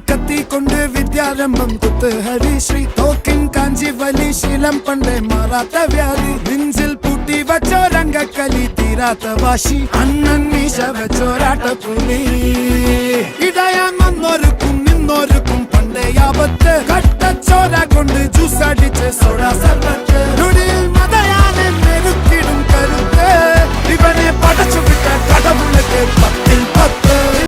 കത്തി കൊണ്ട് വിദ്യാരംഭം കുത്തുഹരി ശ്രീ തോക്കിൻ കാഞ്ചി വലി ശീലം പണ്ടേ മാറാത്ത വ്യാധി നെഞ്ചിൽ പൂട്ടി വച്ചോരംഗക്കലി തീരാത്ത വാശി അണ്ണൻ മീശ വെച്ചോരാട്ടപ്പുലി ഇടയാൻ വന്നോർക്കും നിന്നോർക്കും പണ്ടേ ആപത്ത് കട്ടച്ചോര കൊണ്ട് ജ്യൂസ് അടിച്ച് സോഡ